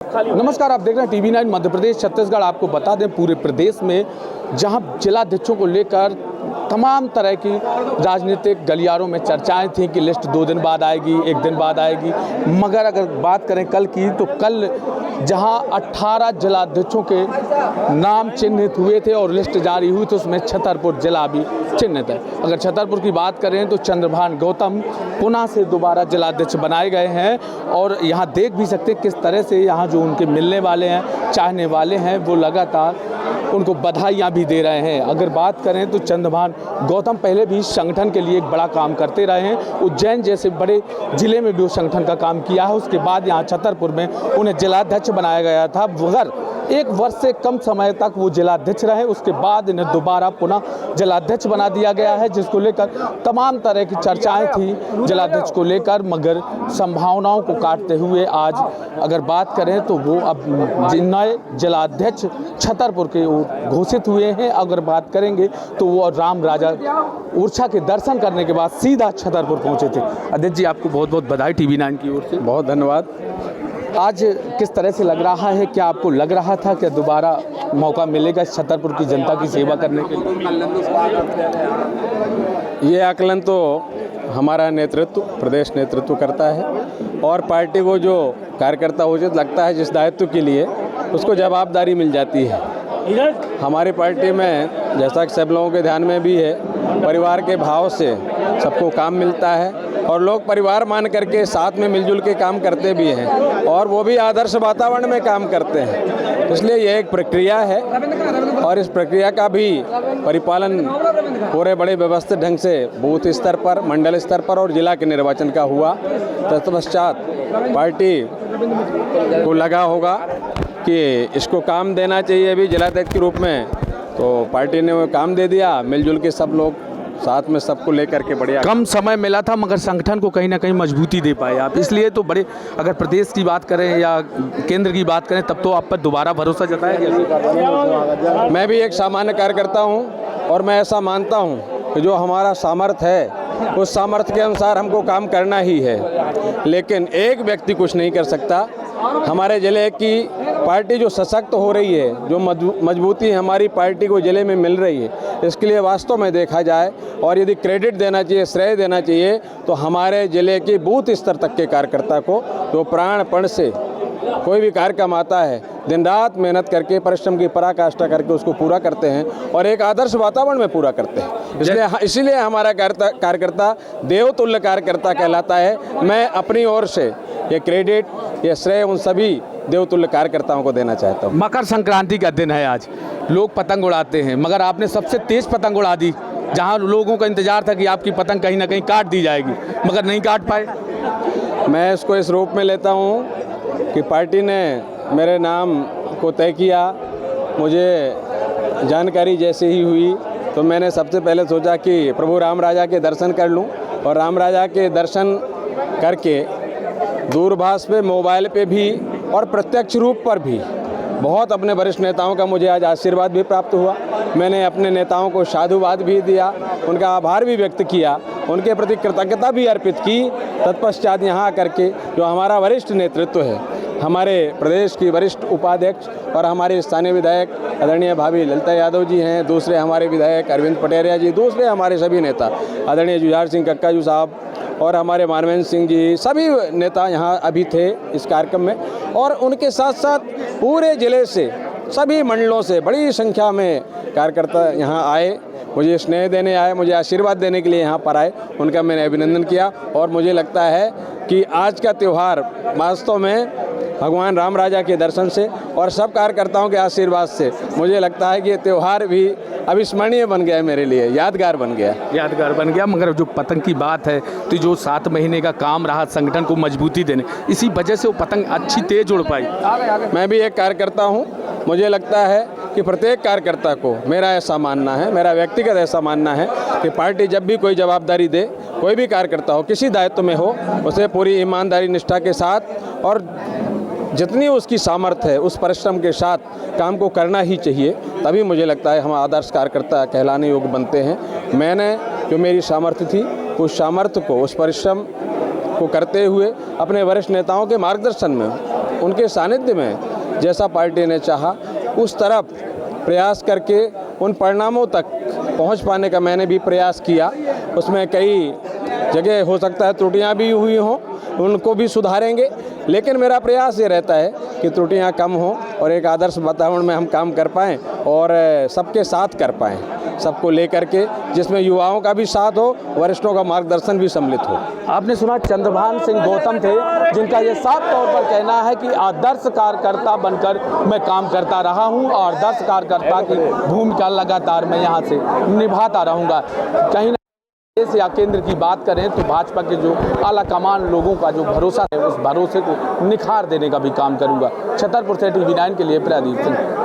नमस्कार, आप देख रहे हैं TV9 मध्य प्रदेश छत्तीसगढ़। आपको बता दें, पूरे प्रदेश में जहां जिलाध्यक्षों को लेकर तमाम तरह की राजनीतिक गलियारों में चर्चाएं थी कि लिस्ट 2 दिन बाद आएगी, 1 दिन बाद आएगी। मगर अगर बात करें कल की, तो कल जहां 18 जिलाध्यक्षों के नाम चिन्हित हुए थे और लिस्ट जारी हुई, तो उसमें छतरपुर जिला भी चिन्हित है। अगर छतरपुर की बात करें तो चंद्रभान गौतम पुनः से दोबारा जिलाध्यक्ष बनाए गए हैं और यहाँ देख भी सकते किस तरह से यहाँ जो उनके मिलने वाले हैं, चाहने वाले हैं, वो लगातार उनको बधाइयाँ भी दे रहे हैं। अगर बात करें तो चंद्रभान गौतम पहले भी संगठन के लिए एक बड़ा काम करते रहे हैं। उज्जैन जैसे बड़े जिले में भी उस संगठन का काम किया है। उसके बाद यहाँ छतरपुर में उन्हें जिलाध्यक्ष बनाया गया था। मगर 1 वर्ष से कम समय तक वो जिलाध्यक्ष रहे। उसके बाद इन्हें दोबारा पुनः जिलाध्यक्ष बना दिया गया है, जिसको लेकर तमाम तरह की चर्चाएं थी जिलाध्यक्ष को लेकर। मगर संभावनाओं को काटते हुए आज अगर बात करें तो वो अब नए जिलाध्यक्ष छतरपुर के घोषित हुए हैं। अगर बात करेंगे तो वो राम राजा ऊर्छा के दर्शन करने के बाद सीधा छतरपुर पहुंचे थे। अदित जी, आपको बहुत बहुत बधाई TV9 की ओर से। बहुत धन्यवाद। आज किस तरह से लग रहा है? क्या आपको लग रहा था कि दोबारा मौका मिलेगा छतरपुर की जनता की सेवा करने के लिए? ये आकलन तो हमारा नेतृत्व, प्रदेश नेतृत्व करता है और पार्टी को जो कार्यकर्ता उचित लगता है जिस दायित्व के लिए, उसको जवाबदारी मिल जाती है। हमारी पार्टी में, जैसा कि सब लोगों के ध्यान में भी है, परिवार के भाव से सबको काम मिलता है और लोग परिवार मान करके साथ में मिलजुल के काम करते भी हैं और वो भी आदर्श वातावरण में काम करते हैं। इसलिए यह एक प्रक्रिया है और इस प्रक्रिया का भी परिपालन पूरे बड़े व्यवस्थित ढंग से बूथ स्तर पर, मंडल स्तर पर और जिला के निर्वाचन का हुआ। तत्पश्चात पार्टी को लगा होगा कि इसको काम देना चाहिए अभी जिलाध्यक्ष के रूप में, तो पार्टी ने वो काम दे दिया। मिलजुल के सब लोग साथ में सबको लेकर के बढ़िया। कम समय मिला था मगर संगठन को कहीं ना कहीं मजबूती दे पाए आप, इसलिए तो बड़े। अगर प्रदेश की बात करें या केंद्र की बात करें, तब तो आप पर दोबारा भरोसा जताया गया। मैं भी एक सामान्य कार्यकर्ता हूं और मैं ऐसा मानता हूं कि जो हमारा सामर्थ्य है उस सामर्थ्य के अनुसार हमको काम करना ही है। लेकिन एक व्यक्ति कुछ नहीं कर सकता। हमारे ज़िले की पार्टी जो सशक्त हो रही है, जो मजबूती हमारी पार्टी को ज़िले में मिल रही है, इसके लिए वास्तव में देखा जाए और यदि क्रेडिट देना चाहिए, श्रेय देना चाहिए, तो हमारे ज़िले की बूथ स्तर तक के कार्यकर्ता को, जो प्राणपण से कोई भी कार्यक्रम आता है, दिन रात मेहनत करके, परिश्रम की पराकाष्ठा करके उसको पूरा करते हैं और एक आदर्श वातावरण में पूरा करते हैं। इसीलिए हमारा कार्यकर्ता देवतुल्य कार्यकर्ता कहलाता है। मैं अपनी ओर से ये क्रेडिट, ये श्रेय उन सभी देवतुल्य कार्यकर्ताओं को देना चाहता हूँ। मकर संक्रांति का दिन है आज, लोग पतंग उड़ाते हैं, मगर आपने सबसे तेज पतंग उड़ा दी। जहाँ लोगों का इंतजार था कि आपकी पतंग कहीं ना कहीं काट दी जाएगी, मगर नहीं काट पाए। मैं इसको इस रूप में लेता हूँ कि पार्टी ने मेरे नाम को तय किया। मुझे जानकारी जैसे ही हुई तो मैंने सबसे पहले सोचा कि प्रभु राम राजा के दर्शन कर लूं और राम राजा के दर्शन करके दूरभाष पे, मोबाइल पे भी और प्रत्यक्ष रूप पर भी बहुत अपने वरिष्ठ नेताओं का मुझे आज आशीर्वाद भी प्राप्त हुआ। मैंने अपने नेताओं को साधुवाद भी दिया, उनका आभार भी व्यक्त किया, उनके प्रति कृतज्ञता भी अर्पित की। तत्पश्चात यहाँ करके जो हमारा वरिष्ठ नेतृत्व है, हमारे प्रदेश की वरिष्ठ उपाध्यक्ष और हमारे स्थानीय विधायक आदरणीय भाभी ललिता यादव जी हैं, दूसरे हमारे विधायक अरविंद पटेरिया जी, दूसरे हमारे सभी नेता आदरणीय जुझार सिंह कक्काजू साहब और हमारे मानवेंद्र सिंह जी, सभी नेता यहाँ अभी थे इस कार्यक्रम में। और उनके साथ साथ पूरे ज़िले से, सभी मंडलों से बड़ी संख्या में कार्यकर्ता यहाँ आए, मुझे स्नेह देने आए, मुझे आशीर्वाद देने के लिए यहाँ पर आए। उनका मैंने अभिनंदन किया और मुझे लगता है कि आज का त्यौहार वास्तव में भगवान राम राजा के दर्शन से और सब कार्यकर्ताओं के आशीर्वाद से मुझे लगता है कि ये त्यौहार भी अविस्मरणीय बन गया है मेरे लिए, यादगार बन गया। मगर जो पतंग की बात है, तो जो 7 महीने का काम रहा संगठन को मजबूती देने, इसी वजह से वो पतंग अच्छी तेज उड़ पाई। मैं भी एक कार्यकर्ता हूँ। मुझे लगता है कि प्रत्येक कार्यकर्ता को, मेरा ऐसा मानना है, मेरा व्यक्तिगत ऐसा मानना है कि पार्टी जब भी कोई जवाबदारी दे, कोई भी कार्यकर्ता हो, किसी दायित्व में हो, उसे पूरी ईमानदारी, निष्ठा के साथ और जितनी उसकी सामर्थ्य है उस परिश्रम के साथ काम को करना ही चाहिए। तभी मुझे लगता है हम आदर्श कार्यकर्ता कहलाने योग्य बनते हैं। मैंने जो मेरी सामर्थ्य थी, उस सामर्थ्य को, उस परिश्रम को करते हुए अपने वरिष्ठ नेताओं के मार्गदर्शन में उनके सानिध्य में जैसा पार्टी ने चाहा उस तरफ प्रयास करके उन परिणामों तक पहुंच पाने का मैंने भी प्रयास किया। उसमें कई जगह हो सकता है त्रुटियां भी हुई हों, उनको भी सुधारेंगे, लेकिन मेरा प्रयास ये रहता है कि त्रुटियां कम हों और एक आदर्श वातावरण में हम काम कर पाएँ और सबके साथ कर पाएँ, सबको लेकर के, जिसमें युवाओं का भी साथ हो, वरिष्ठों का मार्गदर्शन भी सम्मिलित हो। आपने सुना चंद्रभान सिंह गौतम थे, जिनका ये साफ तौर पर कहना है कि आदर्श कार्यकर्ता बनकर मैं काम करता रहा हूं और आदर्श कार्यकर्ता की भूमिका लगातार मैं यहां से निभाता रहूंगा। कहीं देश या केंद्र की बात करें तो भाजपा के जो आला कमान लोगों का जो भरोसा है, उस भरोसे को निखार देने का भी काम करूंगा। छतरपुर से TV9 के लिए प्रदीप सिंह।